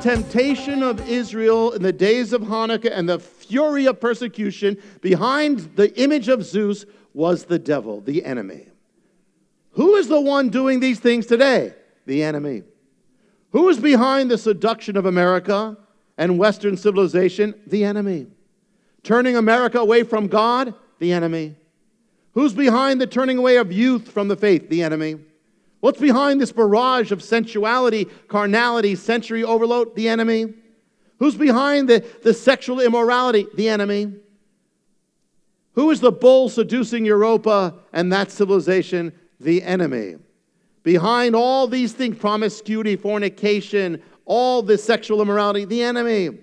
temptation of Israel in the days of Hanukkah and the fury of persecution, behind the image of Zeus was the devil, the enemy. Who is the one doing these things today? The enemy. Who is behind the seduction of America and Western civilization? The enemy. Turning America away from God? The enemy. Who's behind the turning away of youth from the faith? The enemy. What's behind this barrage of sensuality, carnality, sensory overload? The enemy. Who's behind the sexual immorality? The enemy. Who is the bull seducing Europa and that civilization? The enemy. Behind all these things, promiscuity, fornication, all this sexual immorality, the enemy.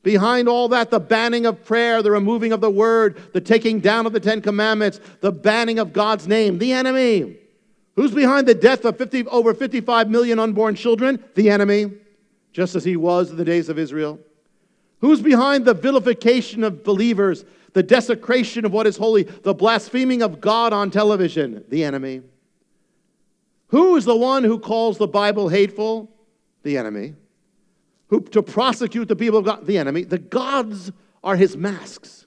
Behind all that, the banning of prayer, the removing of the word, the taking down of the 10 Commandments, the banning of God's name, the enemy. Who's behind the death of over 55 million unborn children? The enemy, just as he was in the days of Israel. Who's behind the vilification of believers, the desecration of what is holy, the blaspheming of God on television? The enemy. Who is the one who calls the Bible hateful? The enemy. Who to prosecute the people of God? The enemy. The gods are his masks.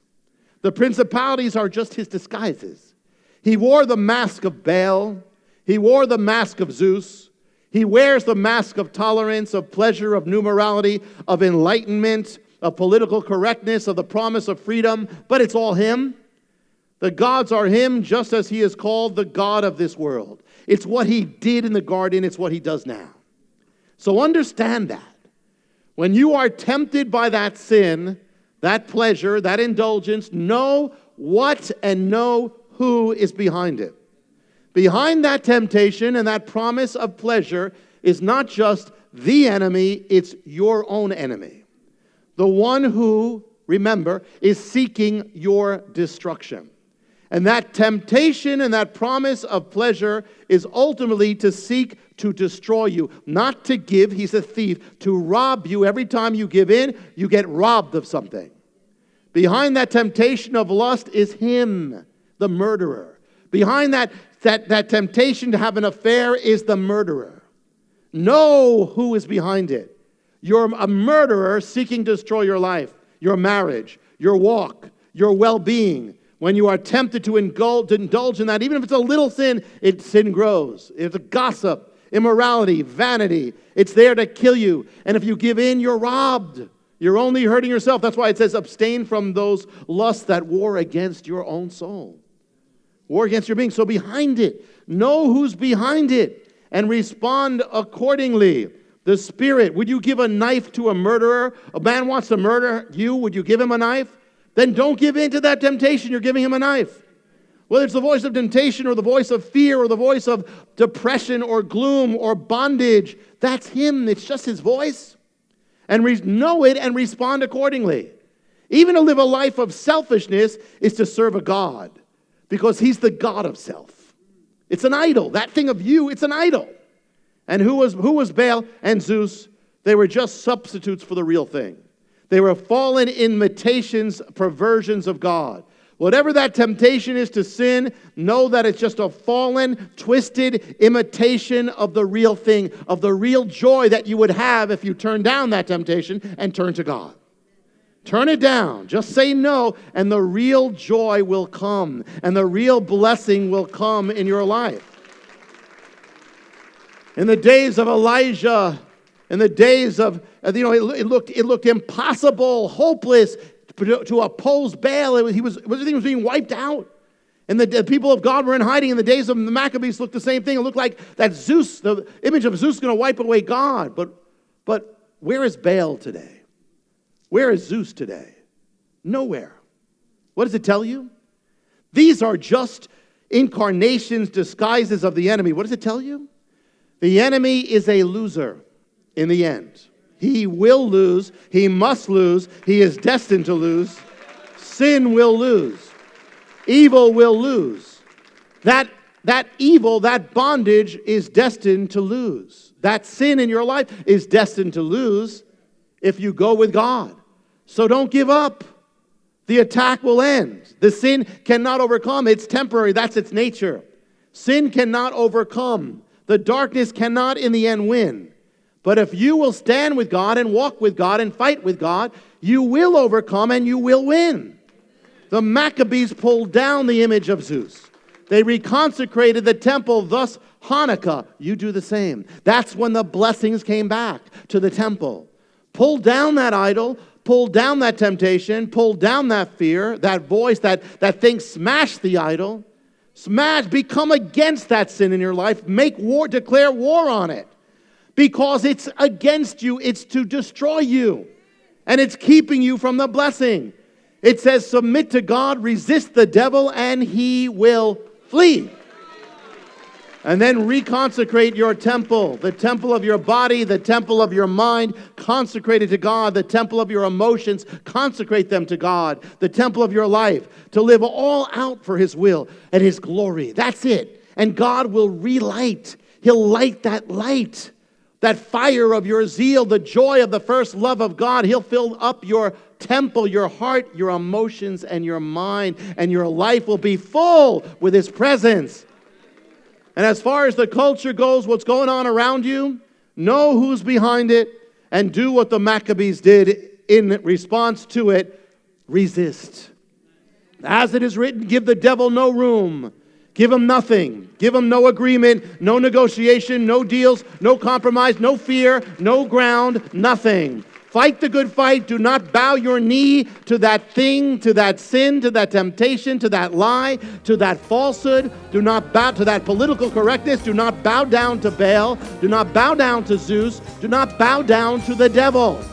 The principalities are just his disguises. He wore the mask of Baal. He wore the mask of Zeus. He wears the mask of tolerance, of pleasure, of new morality, of enlightenment, of political correctness, of the promise of freedom. But it's all him. The gods are him, just as he is called the God of this world. It's what he did in the garden. It's what he does now. So understand that. When you are tempted by that sin, that pleasure, that indulgence, know what and know who is behind it. Behind that temptation and that promise of pleasure is not just the enemy, it's your own enemy. The one who, remember, is seeking your destruction. And that temptation and that promise of pleasure is ultimately to seek to destroy you, not to give. He's a thief, to rob you. Every time you give in, you get robbed of something. Behind that temptation of lust is him, the murderer. Behind that temptation to have an affair is the murderer. Know who is behind it. You're a murderer seeking to destroy your life, your marriage, your walk, your well-being. When you are tempted to indulge in that, even if it's a little sin, sin grows. It's a gossip, immorality, vanity. It's there to kill you. And if you give in, you're robbed. You're only hurting yourself. That's why it says abstain from those lusts that war against your own soul. War against your being. So behind it, know who's behind it and respond accordingly. The Spirit, would you give a knife to a murderer? A man wants to murder you, would you give him a knife? Then don't give in to that temptation. You're giving him a knife. Whether it's the voice of temptation or the voice of fear or the voice of depression or gloom or bondage, that's him. It's just his voice. And know it and respond accordingly. Even to live a life of selfishness is to serve a God, because he's the God of self. It's an idol. That thing of you, it's an idol. And who was Baal and Zeus? They were just substitutes for the real thing. They were fallen imitations, perversions of God. Whatever that temptation is to sin, know that it's just a fallen, twisted imitation of the real thing, of the real joy that you would have if you turn down that temptation and turn to God. Turn it down. Just say no, and the real joy will come, and the real blessing will come in your life. In the days of Elijah, in the days of, it looked impossible, hopeless to oppose Baal. Everything was being wiped out. And the people of God were in hiding. In the days of the Maccabees looked the same thing. It looked like that Zeus, the image of Zeus, is going to wipe away God. But where is Baal today? Where is Zeus today? Nowhere. What does it tell you? These are just incarnations, disguises of the enemy. What does it tell you? The enemy is a loser in the end. He will lose. He must lose. He is destined to lose. Sin will lose. Evil will lose. That evil, that bondage is destined to lose. That sin in your life is destined to lose if you go with God. So don't give up. The attack will end. The sin cannot overcome. It's temporary. That's its nature. Sin cannot overcome. The darkness cannot in the end win. But if you will stand with God and walk with God and fight with God, you will overcome and you will win. The Maccabees pulled down the image of Zeus. They reconsecrated the temple, thus Hanukkah. You do the same. That's when the blessings came back to the temple. Pull down that idol, pull down that temptation, pull down that fear, that voice, that thing, smash the idol. Smash, become against that sin in your life. Make war, declare war on it. Because it's against you, it's to destroy you. And it's keeping you from the blessing. It says, submit to God, resist the devil, and he will flee. And then reconsecrate your temple, the temple of your body, the temple of your mind, consecrate it to God, the temple of your emotions, consecrate them to God, the temple of your life, to live all out for his will and his glory. That's it. And God will relight. He'll light that light, that fire of your zeal, the joy of the first love of God. He'll fill up your temple, your heart, your emotions, and your mind, and your life will be full with his presence. And as far as the culture goes, what's going on around you, know who's behind it, and do what the Maccabees did in response to it. Resist. As it is written, give the devil no room. Give him nothing. Give him no agreement, no negotiation, no deals, no compromise, no fear, no ground, nothing. Fight the good fight. Do not bow your knee to that thing, to that sin, to that temptation, to that lie, to that falsehood. Do not bow to that political correctness. Do not bow down to Baal. Do not bow down to Zeus. Do not bow down to the devil.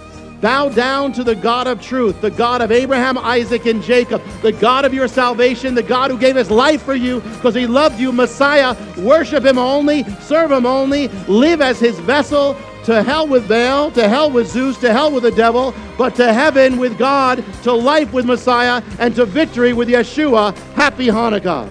Bow down to the God of truth, the God of Abraham, Isaac, and Jacob, the God of your salvation, the God who gave his life for you because he loved you, Messiah. Worship him only, serve him only, live as his vessel. To hell with Baal, to hell with Zeus, to hell with the devil, but to heaven with God, to life with Messiah, and to victory with Yeshua. Happy Hanukkah.